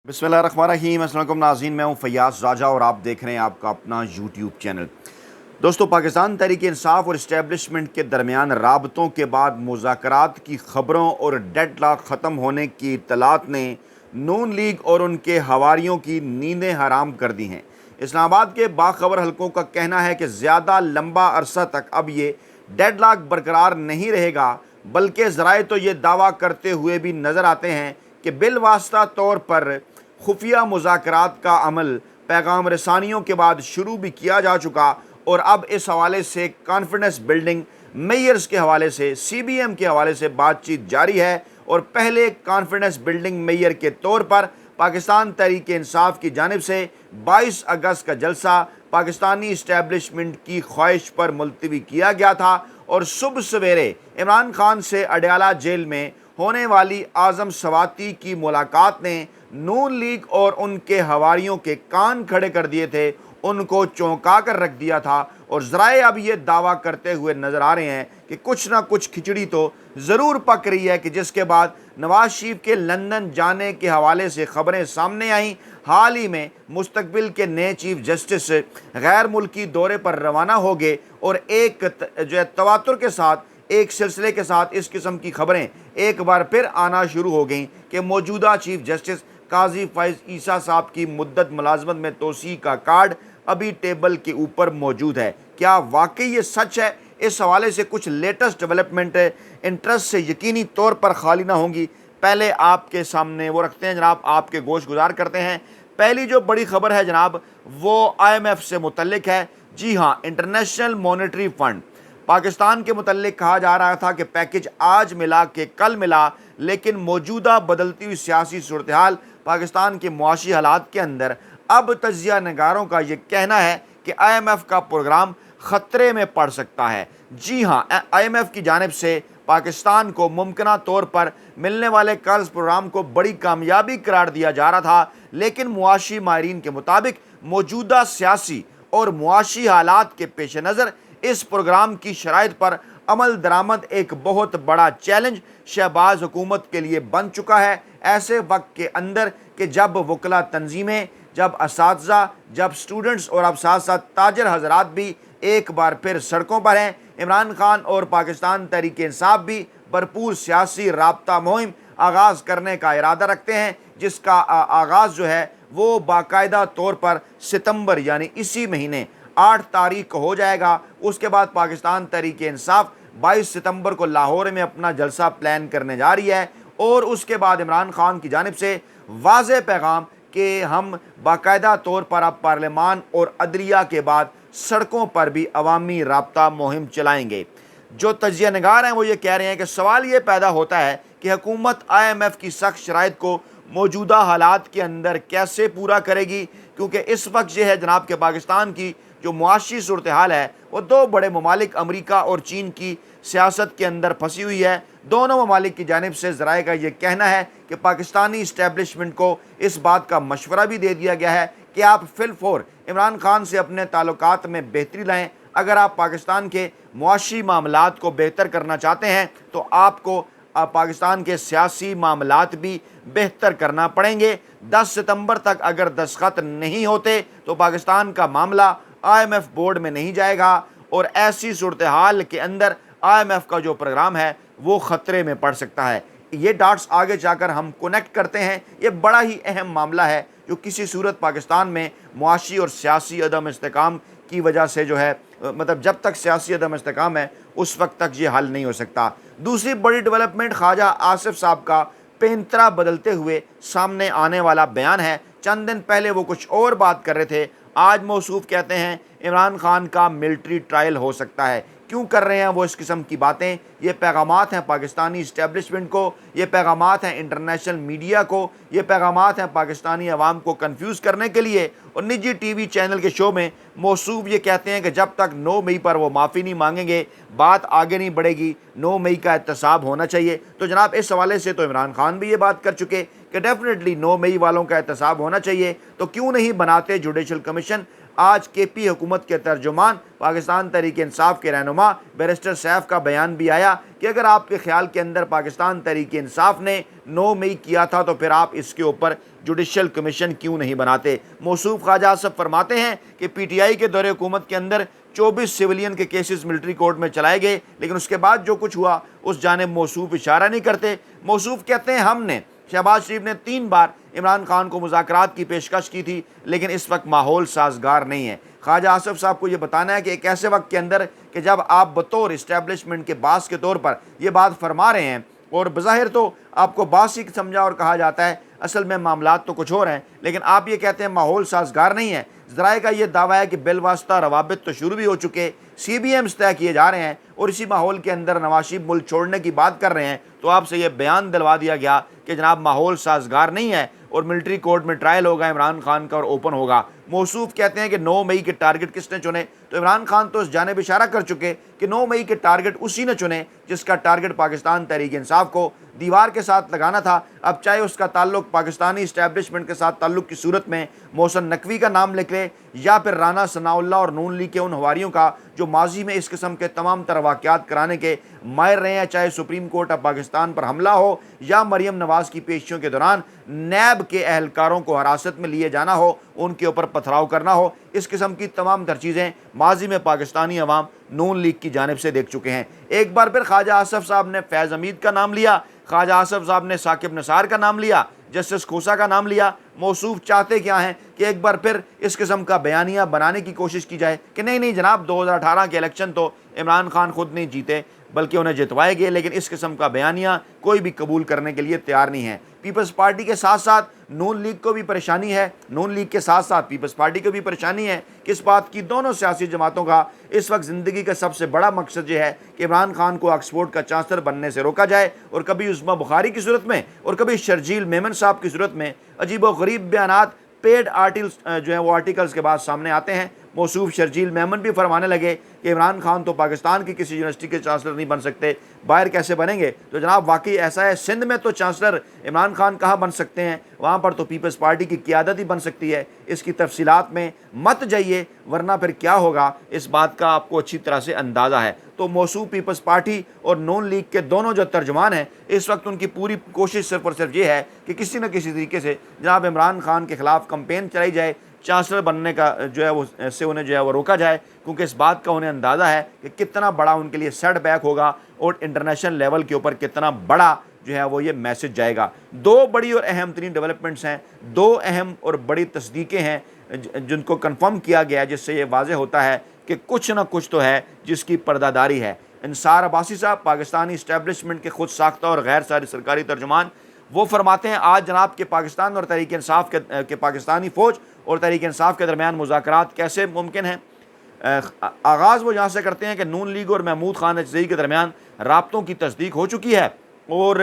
बिस्मिल्लाहिर्रहमानिर्रहीम। अस्सलाम वालेकुम नाज़रीन, मैं हूँ फ़याज़ राजा और आप देख रहे हैं आपका अपना यूट्यूब चैनल। दोस्तों, पाकिस्तान तहरीक इंसाफ और इस्टेब्लिशमेंट के दरमियान राबतों के बाद मुज़ाकरात की ख़बरों और डेडलॉक ख़त्म होने की इत्तलात ने नून लीग और उनके हवारियों की नींदें हराम कर दी हैं। इस्लामाबाद के बाखबर हलकों का कहना है कि ज़्यादा लंबा अरसा तक अब ये डेडलॉक बरकरार नहीं रहेगा, बल्कि ज़राए तो ये दावा करते हुए भी नज़र आते हैं कि बिलवास्ता तौर पर खुफिया मुज़ाकरात का अमल पैगाम रसानियों के बाद शुरू भी किया जा चुका और अब इस हवाले से कॉन्फिडेंस बिल्डिंग मेयर्स के हवाले से CBM के हवाले से बातचीत जारी है। और पहले कॉन्फिडेंस बिल्डिंग मेयर के तौर पर पाकिस्तान तहरीक इंसाफ की जानिब से 22 अगस्त का जलसा पाकिस्तानी इस्टेब्लिशमेंट की ख्वाहिश पर मुलतवी किया गया था और सुबह सवेरे इमरान खान से अडयाला जेल में होने वाली आज़म सवाती की मुलाकात ने नून लीग और उनके हवारियों के कान खड़े कर दिए थे, उनको चौंका कर रख दिया था। और ज़राए अब ये दावा करते हुए नज़र आ रहे हैं कि कुछ ना कुछ खिचड़ी तो ज़रूर पक रही है, कि जिसके बाद नवाज शरीफ के लंदन जाने के हवाले से ख़बरें सामने आईं। हाल ही में मुस्तकबिल के नए चीफ जस्टिस गैर मुल्की दौरे पर रवाना हो गए और एक जो है तवातुर के साथ, एक सिलसिले के साथ इस किस्म की खबरें एक बार फिर आना शुरू हो गई कि मौजूदा चीफ जस्टिस काजी फैज़ ईसा साहब की मुद्दत मुलाजमत में तोसी का कार्ड अभी टेबल के ऊपर मौजूद है। क्या वाकई ये सच है? इस हवाले से कुछ लेटेस्ट डेवलपमेंट इंटरेस्ट से यकीनी तौर पर खाली ना होंगी, पहले आपके सामने वो रखते हैं जनाब, आपके गोश गुजार करते हैं। पहली जो बड़ी खबर है जनाब, वो IMF से मुतल्लिक है। जी हाँ, इंटरनेशनल मॉनेटरी फंड पाकिस्तान के मुतल्लिक कहा जा रहा था कि पैकेज आज मिला कि कल मिला, लेकिन मौजूदा बदलती हुई सियासी सूरत हाल, पाकिस्तान के मुआशी हालात के अंदर अब तजिया नगारों का ये कहना है कि IMF का प्रोग्राम ख़तरे में पड़ सकता है। जी हाँ, IMF की जानिब से पाकिस्तान को मुमकिना तौर पर मिलने वाले कर्ज प्रोग्राम को बड़ी कामयाबी करार दिया जा रहा था, लेकिन मुआशी माहिरीन के मुताबिक मौजूदा सियासी और मुआशी हालात के पेश नज़र इस प्रोग्राम की शराइत पर अमल दरामद एक बहुत बड़ा चैलेंज शहबाज हुकूमत के लिए बन चुका है। ऐसे वक्त के अंदर कि जब वकला तंजीमें, जब असातिज़ा, जब स्टूडेंट्स और अब साथ साथ ताजर हजरात भी एक बार फिर सड़कों पर हैं, इमरान खान और पाकिस्तान तहरीक इंसाफ भी भरपूर सियासी राब्ता मुहिम आगाज़ करने का इरादा रखते हैं, जिसका आगाज़ जो है वो बाकायदा तौर पर सितंबर यानी इसी महीने 8 तारीख को हो जाएगा। उसके बाद पाकिस्तान तहरीक इंसाफ 22 सितंबर को लाहौर में अपना जलसा प्लान करने जा रही है और उसके बाद इमरान खान की जानिब से वाज़ेह पैगाम कि हम बाकायदा तौर पर अब पार्लियामान और अदलिया के बाद सड़कों पर भी अवामी राब्ता मुहिम चलाएंगे। जो तजिया नगार हैं वो ये कह रहे हैं कि सवाल ये पैदा होता है कि हुकूमत IMF की सख्त शराइत को मौजूदा हालात के अंदर कैसे पूरा करेगी, क्योंकि इस वक्त ये है जनाब के पाकिस्तान की जो मुआशी सूरत हाल है वो दो बड़े ममालिक अमरीका और चीन की सियासत के अंदर फंसी हुई है। दोनों ममालिक की जानिब से ज़राए का ये कहना है कि पाकिस्तानी इस्टेब्लिशमेंट को इस बात का मशवरा भी दे दिया गया है कि आप फिलफौर इमरान खान से अपने ताल्लुकात में बेहतरी लाएँ। अगर आप पाकिस्तान के मुआशी मामलात को बेहतर करना चाहते हैं तो आपको पाकिस्तान के सियासी मामलात भी बेहतर करना पड़ेंगे। 10 सितंबर तक अगर दस्तखत नहीं होते तो पाकिस्तान का मामला IMF बोर्ड में नहीं जाएगा और ऐसी सूरत हाल के अंदर IMF का जो प्रोग्राम है वो ख़तरे में पड़ सकता है। ये डॉट्स आगे जाकर हम कनेक्ट करते हैं। ये बड़ा ही अहम मामला है जो किसी सूरत पाकिस्तान में मुआशी और सियासी अदम इस्तेकाम की वजह से जो है, मतलब जब तक सियासी अदम इस्तेकाम है उस वक्त तक ये हल नहीं हो सकता। दूसरी बड़ी डेवलपमेंट ख्वाजा आसिफ साहब का पेंतरा बदलते हुए सामने आने वाला बयान है। चंद दिन पहले वो कुछ और बात कर रहे थे, आज मौसूफ कहते हैं इमरान खान का मिलिट्री ट्रायल हो सकता है। क्यों कर रहे हैं वो इस किस्म की बातें? ये पैगामात हैं पाकिस्तानी इस्टेब्लिशमेंट को, ये पैगामात हैं इंटरनेशनल मीडिया को, ये पैगामात हैं पाकिस्तानी अवाम को कन्फ्यूज़ करने के लिए। और निजी TV चैनल के शो में मौसूफ ये कहते हैं कि जब तक 9 मई पर वो माफ़ी नहीं मांगेंगे बात आगे नहीं बढ़ेगी, 9 मई का एहतसाब होना चाहिए। तो जनाब इस हवाले से तो इमरान खान भी ये बात कर चुके कि डेफिनेटली 9 मई वालों का एहतसाब होना चाहिए, तो क्यों नहीं बनाते जुडिशल कमीशन। आज KP हुकूमत के तर्जुमान पाकिस्तान तहरीक-ए-इंसाफ के रहनुमा बैरिस्टर सैफ का बयान भी आया कि अगर आपके ख्याल के अंदर पाकिस्तान तहरीक-ए-इंसाफ ने 9 मई किया था तो फिर आप इसके ऊपर जुडिशल कमीशन क्यों नहीं बनाते। मौसूफ ख्वाजा आसफ फरमाते हैं कि PTI के दौरे हुकूमत के अंदर 24 सिविलियन के केसेस मिलिट्री कोर्ट में चलाए गए, लेकिन उसके बाद जो कुछ हुआ उस जानिब मौसूफ इशारा नहीं करते। मौसूफ कहते हैं हमने शहबाज शरीफ ने 3 बार इमरान खान को मुज़ाकरात की पेशकश की थी, लेकिन इस वक्त माहौल साजगार नहीं है। ख्वाजा आसफ साहब को ये बताना है कि एक ऐसे वक्त के अंदर कि जब आप बतौर इस्टेब्लिशमेंट के बास के तौर पर यह बात फरमा रहे हैं और बज़ाहिर तो आपको बास ही समझा और कहा जाता है, असल में मामलात तो कुछ और हैं, लेकिन आप ये कहते हैं माहौल साजगार नहीं है। ज़राए का ये दावा है कि बिलवास्ता रवाबित तो शुरू भी हो चुके, CBMs तय किए जा रहे हैं और इसी माहौल के अंदर नवाज शरीफ मुल्क छोड़ने की बात कर रहे हैं। तो आपसे ये बयान दिलवा दिया गया कि जनाब माहौल साजगार नहीं है और मिलिट्री कोर्ट में ट्रायल होगा इमरान खान का और ओपन होगा। मौसूफ कहते हैं कि 9 मई के टारगेट किसने चुने, तो इमरान खान तो इस जानिब इशारा कर चुके कि 9 मई के टारगेट उसी ने चुने जिसका टारगेट पाकिस्तान तहरीक-ए-इंसाफ को दीवार के साथ लगाना था। अब चाहे उसका ताल्लुक पाकिस्तानी इस्टेब्लिशमेंट के साथ ताल्लुक की सूरत में मोहसिन नकवी का नाम लिख ले या फिर राना सनाउल्लाह और नून लीग के उन हवारियों का जो माजी में इस किस्म के तमाम तरह वाक़यात कराने के माहिर रहे हैं, चाहे सुप्रीम कोर्ट ऑफ पाकिस्तान पर हमला हो या मरियम नवाज की पेशियों के दौरान नैब के अहलकारों को हिरासत में लिए जाना हो, उनके ऊपर पथराव करना हो, इस किस्म की तमाम तर चीज़ें माजी में पाकिस्तानी अवाम नून लीग की जानिब से देख चुके हैं। एक बार फिर ख्वाजा आसफ साहब ने फैज़ हमीद का नाम लिया, ख्वाजा आसफ साहब ने साकिब निसार का नाम लिया, जस्टिस खोसा का नाम लिया। मौसूफ चाहते क्या हैं कि एक बार फिर इस किस्म का बयानिया बनाने की कोशिश की जाए कि नहीं नहीं जनाब 2018 के इलेक्शन तो इमरान खान खुद नहीं जीते बल्कि उन्हें जितवाए गए, लेकिन इस किस्म का बयानिया कोई भी कबूल करने के लिए तैयार नहीं है। पीपल्स पार्टी के साथ साथ नून लीग को भी परेशानी है, नून लीग के साथ साथ पीपल्स पार्टी को भी परेशानी है। किस बात की? दोनों सियासी जमातों का इस वक्त ज़िंदगी का सबसे बड़ा मकसद यह है कि इमरान खान को ऑक्सफोर्ड का चांसलर बनने से रोका जाए और कभी उस्मा बुखारी की सूरत में और कभी शर्जील मेमन साहब की सूरत में अजीब व गरीब बयानात पेड आर्टिकल्स जो है वो आर्टिकल्स के बाद सामने आते हैं। मौसूफ शर्जील मेमन भी फरमाने लगे कि इमरान खान तो पाकिस्तान की किसी यूनिवर्सिटी के चांसलर नहीं बन सकते, बाहर कैसे बनेंगे? तो जनाब वाकई ऐसा है, सिंध में तो चांसलर इमरान खान कहाँ बन सकते हैं, वहाँ पर तो पीपल्स पार्टी की क़ियादत ही बन सकती है। इसकी तफसीलात में मत जाइए वरना फिर क्या होगा इस बात का आपको अच्छी तरह से अंदाज़ा है। तो मौसूफ पीपल्स पार्टी और नून लीग के दोनों जो तर्जुमान हैं इस वक्त उनकी पूरी कोशिश सिर्फ और सिर्फ ये है कि किसी न किसी तरीके से जनाब इमरान खान के ख़िलाफ़ कंपेन चलाई जाए, चांसलर बनने का जो है वो से उन्हें जो है वो रोका जाए, क्योंकि इस बात का उन्हें अंदाज़ा है कि कितना बड़ा उनके लिए सेटबैक होगा और इंटरनेशनल लेवल के ऊपर कितना बड़ा जो है वो ये मैसेज जाएगा। 2 बड़ी और अहम तरीन डेवलपमेंट्स हैं, 2 अहम और बड़ी तस्दीकें हैं जिनको कन्फर्म किया गया, जिससे ये वाज़ेह होता है कि कुछ ना कुछ तो है जिसकी पर्दादारी है। इंसार अब्बासी साहब पाकिस्तानी इस्टेब्लिशमेंट के खुद साख्ता और गैर सारी सरकारी तर्जुमान, वो फरमाते हैं आज जनाब के पाकिस्तान और तहरीक इंसाफ के पाकिस्तानी फ़ौज और तहरीक इंसाफ के दरमियान मुज़ाकरात कैसे मुमकिन हैं। आगाज़ वो यहाँ से करते हैं कि नून लीग और महमूद खान अजज़ई के दरमियान राब्तों की तस्दीक हो चुकी है और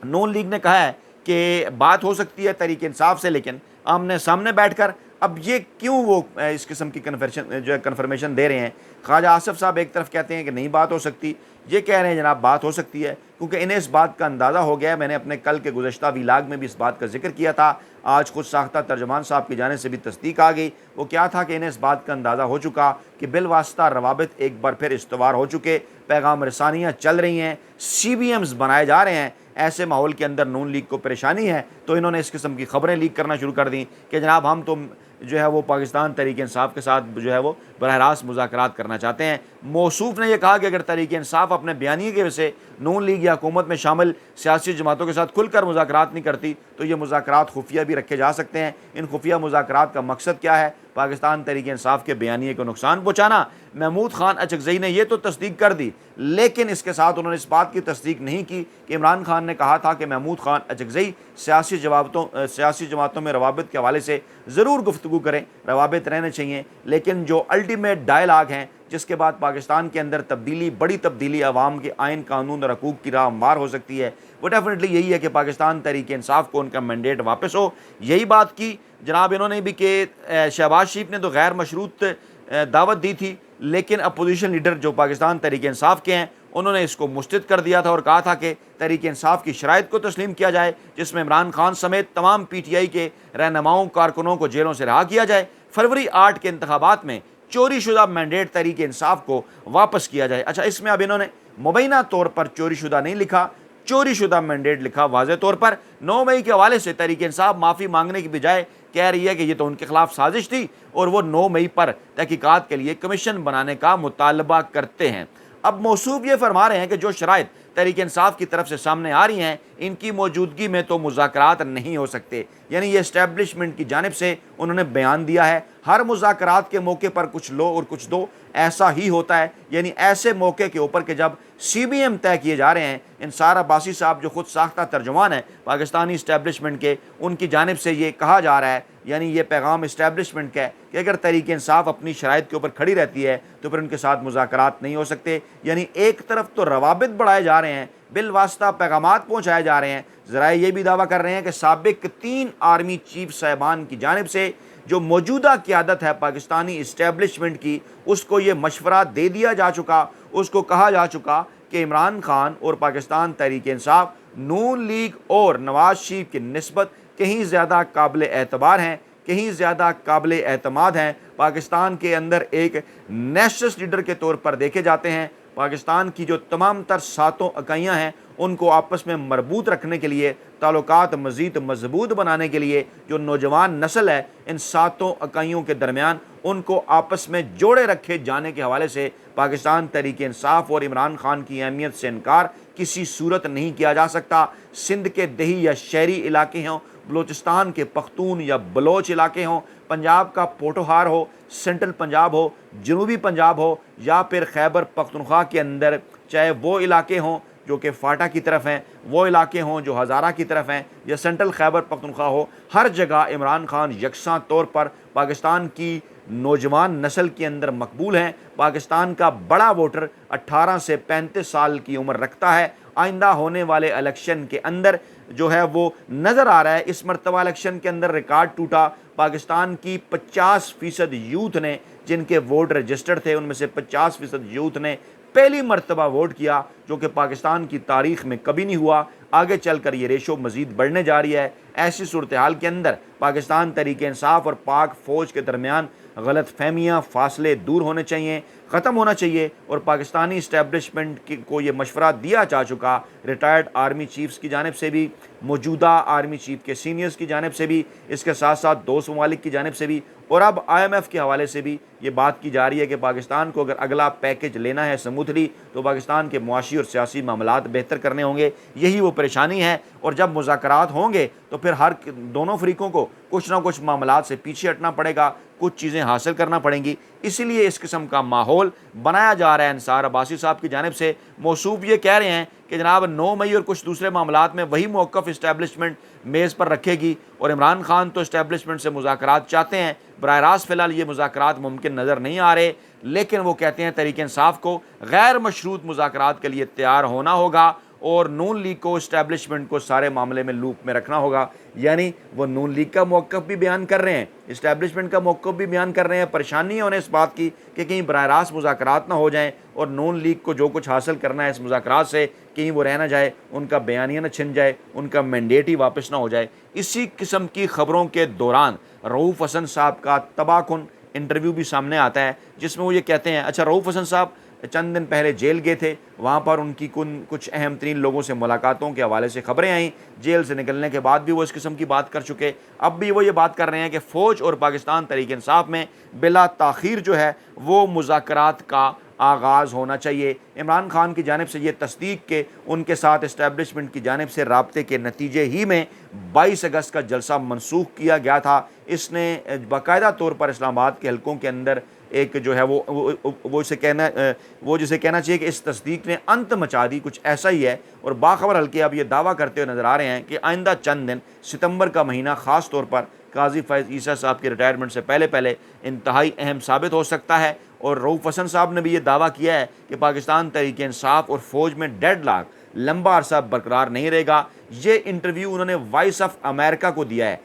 नून लीग ने कहा है कि बात हो सकती है तहरीक इंसाफ से, लेकिन आमने सामने बैठ कर। अब ये क्यों वो इस किस्म की कन्फर्मेशन दे रहे हैं? ख्वाजा आसफ साहब एक तरफ कहते हैं कि नहीं बात हो सकती, ये कह रहे हैं जनाब बात हो सकती है, क्योंकि इन्हें इस बात का अंदाज़ा हो गया है। मैंने अपने कल के गुज़श्ता व्लॉग में भी इस बात का जिक्र किया था, आज खुद साख्ता तर्जमान साहब की जाने से भी तस्दीक आ गई। वो क्या था कि इन्हें इस बात का अंदाज़ा हो चुका कि बिलवास्ता रवाबित एक बार फिर इस्तवार हो चुके, पैगाम रसानियाँ चल रही हैं, CBMs बनाए जा रहे हैं। ऐसे माहौल के अंदर नून लीग को परेशानी है तो इन्होंने इस किस्म की खबरें लीक करना शुरू कर दी कि जनाब हम तो जो है वो पाकिस्तान तहरीक इंसाफ के साथ जो है वो बरह रास्त मुज़ाकरात करना चाहते हैं। मौसूफ ने यह कहा कि अगर तहरीक इंसाफ अपने बयानिए की वजह से नून लीग या हुकूमत में शामिल सियासी जमातों के साथ खुलकर मुज़ाकरात नहीं करती तो ये मुज़ाकरात खुफिया भी रखे जा सकते हैं। इन खुफिया मुज़ाकरात का मकसद क्या है? पाकिस्तान तहरीक इंसाफ के बयानिए को नुकसान पहुँचाना। महमूद खान अचकज़ई ने यह तो तस्दीक कर दी, लेकिन इसके साथ उन्होंने इस बात की तस्दीक नहीं की कि इमरान खान ने कहा था कि महमूद खान अचकज़ई सियासी जमातों में रवाबित के हवाले से ज़रूर गुफ्तगू करें, रवाबित रहने चाहिए, लेकिन जो अल्टीमेट डायलाग हैं जिसके बाद पाकिस्तान के अंदर तब्दीली, बड़ी तब्दीली अवाम के आइन कानून और हकूक़ की राह हमवार हो सकती है, वो डेफिनेटली यही है कि पाकिस्तान तहरीक इंसाफ को उनका मैंडेट वापस हो। यही बात की जनाब इन्होंने भी कि शहबाज शरीफ ने तो गैर मशरूत दावत दी थी, लेकिन अपोजिशन लीडर जो पाकिस्तान तहरीक इंसाफ के हैं उन्होंने इसको मुस्तरद कर दिया था और कहा था कि तहरीक इंसाफ की शराइत को तस्लीम किया जाए जिसमें इमरान खान समेत तमाम PTI के रहनुमाओं कारकुनों को जेलों से रहा किया जाए। फरवरी 8 के इंतखाबात में चोरी शुदा मैंडेट तहरीक इंसाफ को वापस किया जाए। अच्छा, इसमें अब इन्होंने मुबैना तौर पर चोरी शुदा नहीं लिखा, चोरी शुदा मैंडेट लिखा। वाज़े तौर पर 9 मई के हवाले से तहरीक इंसाफ माफ़ी मांगने की बजाय कह रही है कि ये तो उनके खिलाफ साजिश थी और वो 9 मई पर तहकीकात के लिए कमीशन बनाने का मुतालबा करते हैं। अब मौसूफ ये फरमा रहे हैं कि जो शराइत तहरीक इंसाफ की तरफ से सामने आ रही हैं, इनकी मौजूदगी में तो मुज़ाकरात नहीं हो सकते। यानी ये इस्टेब्लिशमेंट की जानिब से उन्होंने बयान दिया है, हर मुज़ाकरात के मौके पर कुछ लो और कुछ दो, ऐसा ही होता है। यानी ऐसे मौके के ऊपर के जब CBM तय किए जा रहे हैं, इंसार अब्बासी साहब जो खुद साख्ता तर्जुमान है पाकिस्तानी इस्टेब्लिशमेंट के, उनकी जानिब से ये कहा जा रहा है, यानी ये पैगाम इस्टेब्लिशमेंट का है कि अगर तहरीक इंसाफ अपनी शराइत के ऊपर खड़ी रहती है तो फिर उनके साथ मुज़ाकरात नहीं हो सकते। यानी एक तरफ तो रवाबित बढ़ाए जा रहे हैं, बिलवास्ता पैगामात पहुँचाए जा रहे हैं। ज़राए ये भी दावा कर रहे हैं कि साबिक 3 आर्मी चीफ साहबान की जानिब से जो मौजूदा क़यादत है पाकिस्तानी इस्टेब्लिशमेंट की, उसको ये मशवरा दे दिया जा चुका, उसको कहा जा चुका कि इमरान खान और पाकिस्तान तहरीक इंसाफ नून लीग और नवाज शरीफ की निस्बत कहीं ज़्यादा काबिल एतबार हैं, कहीं ज़्यादा काबिल एतमाद हैं, पाकिस्तान के अंदर एक नेशनलिस्ट लीडर के तौर पर देखे जाते हैं। पाकिस्तान की जो तमाम तर सातों इकाइयाँ हैं उनको आपस में मरबूत रखने के लिए, ताल्लुकात मज़ीद मजबूत बनाने के लिए जो नौजवान नस्ल है इन सातों इकाइयों के दरमियान उनको आपस में जोड़े रखे जाने के हवाले से पाकिस्तान तहरीक इंसाफ और इमरान खान की अहमियत से इनकार किसी सूरत नहीं किया जा सकता। सिंध के दही या शहरी इलाके हों, बलूचिस्तान के पख्तून या बलोच इलाके हों, पंजाब का पोटोहार हो, सेंट्रल पंजाब हो, जनूबी पंजाब हो, या फिर खैबर पख्तूनख्वा के अंदर चाहे वो इलाके हों जो कि फाटा की तरफ हैं, वो इलाके हों जो हज़ारा की तरफ हैं, या सेंट्रल खैबर पख्तूनख्वा हो, हर जगह इमरान खान यकसा तौर पर पाकिस्तान की नौजवान नस्ल के अंदर मकबूल हैं। पाकिस्तान का बड़ा वोटर 18 से 35 साल की उम्र रखता है। आइंदा होने वाले इलेक्शन के अंदर जो है वो नज़र आ रहा है, इस मरतबा इलेक्शन के अंदर रिकॉर्ड टूटा। पाकिस्तान की 50% यूथ ने, जिनके वोट रजिस्टर्ड थे उनमें से 50% यूथ ने पहली मरतबा वोट किया, जो कि पाकिस्तान की तारीख़ में कभी नहीं हुआ। आगे चलकर ये रेशो मज़ीद बढ़ने जा रही है। ऐसी सूरत हाल के अंदर पाकिस्तान तहरीक इंसाफ और पाक फ़ौज के दरमियान गलत फहमियाँ, फासले दूर होने चाहिए, ख़त्म होना चाहिए। और पाकिस्तानी इस्टेब्लिशमेंट को ये मशवरा दिया जा चुका, रिटायर्ड आर्मी चीफ्स की जानिब से भी, मौजूदा आर्मी चीफ के सीनियर्स की जानिब से भी, इसके साथ साथ दोस्त ममालिक की जानिब से भी, और अब IMF के हवाले से भी ये बात की जा रही है कि पाकिस्तान को अगर अगला पैकेज लेना है स्मूथली तो पाकिस्तान के मुआशी और सियासी मामलात बेहतर करने होंगे। यही वो परेशानी है। और जब मुज़ाकरात होंगे तो फिर हर दोनों फ़रीक़ों को कुछ ना कुछ मामलात से पीछे हटना पड़ेगा, कुछ चीज़ें हासिल करना पड़ेंगी। इसीलिए इस किस्म का माहौल बनाया जा रहा है। इंसार अब्बासी साहब की जानिब से मौसूफ ये कह रहे हैं कि जनाब 9 मई और कुछ दूसरे मामलात में वही मौक़िफ़ इस्टेब्लिशमेंट मेज़ पर रखेगी, और इमरान खान तो इस्टेब्लिशमेंट से मुज़ाकरात चाहते हैं। बराह रास्त फ़िलहाल ये मुज़ाकरात मुमकिन नज़र नहीं आ रहे, लेकिन वो कहते हैं तहरीक इंसाफ को गैर मशरूत मुज़ाकरात के लिए तैयार होना होगा और नून लीग को, इस्टेब्लिशमेंट को सारे मामले में लूप में रखना होगा। यानी वो नून लीग का मौक़िफ़ भी बयान कर रहे हैं, इस्टेब्लिशमेंट का मौक़िफ़ भी बयान कर रहे हैं। परेशानी है उन्हें इस बात की कि कहीं बराह रास्त मुज़ाकरात ना हो जाएँ और नून लीग को जो कुछ हासिल करना है इस मुज़ाकरात से कहीं वो रह ना जाए, उनका बयानिया न छिन जाए, उनका मैंडेट ही वापस ना हो जाए। इसी किस्म की ख़बरों के दौरान रऊफ़ हसन साहब का तबाहकुन इंटरव्यू भी सामने आता है, जिसमें वो ये कहते हैं, अच्छा रऊफ़ हसन साहब चंद दिन पहले जेल गए थे, वहाँ पर उनकी कुछ अहम तरीन लोगों से मुलाकातों के हवाले से खबरें आईं। जेल से निकलने के बाद भी वो इस किस्म की बात कर चुके। अब भी वो ये बात कर रहे हैं कि फ़ौज और पाकिस्तान तहरीक इंसाफ में बिला ताख़ीर जो है वो मुज़ाकरात का आगाज़ होना चाहिए। इमरान खान की जानिब से ये तस्दीक के उनके साथ इस्टेब्लिशमेंट की जानिब से राब्ते के नतीजे ही में 22 अगस्त का जलसा मनसूख किया गया था। इसने बाकायदा तौर पर इस्लामाबाद के हलकों के अंदर एक जो है वो जिसे कहना चाहिए कि इस तस्दीक ने अंत मचा दी, कुछ ऐसा ही है। और बाखबर हल्के अब ये दावा करते हुए नज़र आ रहे हैं कि आइंदा चंद दिन, सितंबर का महीना ख़ास तौर पर काजी फैज़ ईसा साहब के रिटायरमेंट से पहले पहले इंतहाई अहम साबित हो सकता है। और रऊफ़ हसन साहब ने भी ये दावा किया है कि पाकिस्तान तहरीक इंसाफ और फ़ौज में डेडलॉक लंबा अरसा बरकरार नहीं रहेगा। ये इंटरव्यू उन्होंने वॉइस ऑफ अमेरिका को दिया है।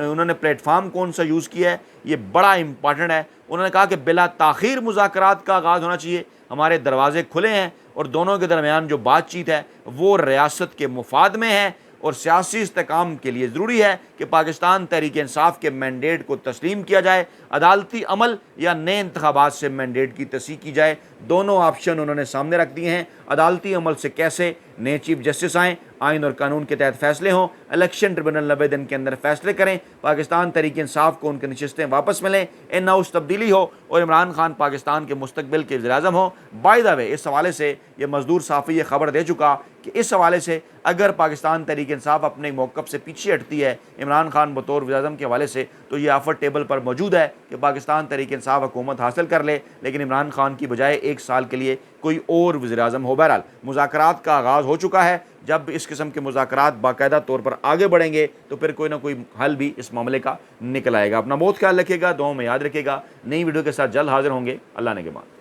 उन्होंने प्लेटफार्म कौन सा यूज़ किया है, ये बड़ा इंपॉर्टेंट है। उन्होंने कहा कि बिला ताख़ीर मुज़ाकरात का आगाज़ होना चाहिए, हमारे दरवाजे खुले हैं और दोनों के दरमियान जो बातचीत है वो रियासत के मुफाद में है। और सियासी इस्तेकाम के लिए ज़रूरी है कि पाकिस्तान तहरीक इंसाफ के मैंडेट को तस्लीम किया जाए, अदालती अमल या नए इंतखाबात से मैंडेट की तस्दीक की जाए। दोनों ऑप्शन उन्होंने सामने रख दिए हैं। अदालती अमल से कैसे नए चीफ जस्टिस आएँ, आइन और कानून के तहत फैसले हों, इलेक्शन ट्रिब्यूनल 90 दिन के अंदर फैसले करें, पाकिस्तान तहरीक इंसाफ को उनकी नशिस्तें वापस मिलें, इन हाउस तब्दीली हो और इमरान खान पाकिस्तान के मुस्तकबिल के वज़ीर-ए-आज़म हो। बाय द वे, इस हवाले से ये मजदूर साफ़ी ये खबर दे चुका कि इस हवाले से अगर पाकिस्तान तहरीक इंसाफ अपने मौक़िफ़ से पीछे हटती है इमरान खान बतौर वज़ीर-ए-आज़म के हवाले से, तो ये ऑफ़र टेबल पर मौजूद है कि पाकिस्तान तहरीक इंसाफ हुकूमत हासिल कर ले, लेकिन इमरान खान की बजाय 1 साल के लिए कोई और वज़ीर-ए-आज़म हो। बहरहाल मुज़ाकरात का आगाज़ हो चुका है। जब इस किस्म के मुज़ाकरात बाकायदा तौर पर आगे बढ़ेंगे तो फिर कोई ना कोई हल भी इस मामले का निकल आएगा। अपना बहुत ख्याल रखिएगा, दुआओं में याद रखिएगा। नई वीडियो के साथ जल्द हाजिर होंगे। अल्लाह ने के बाद।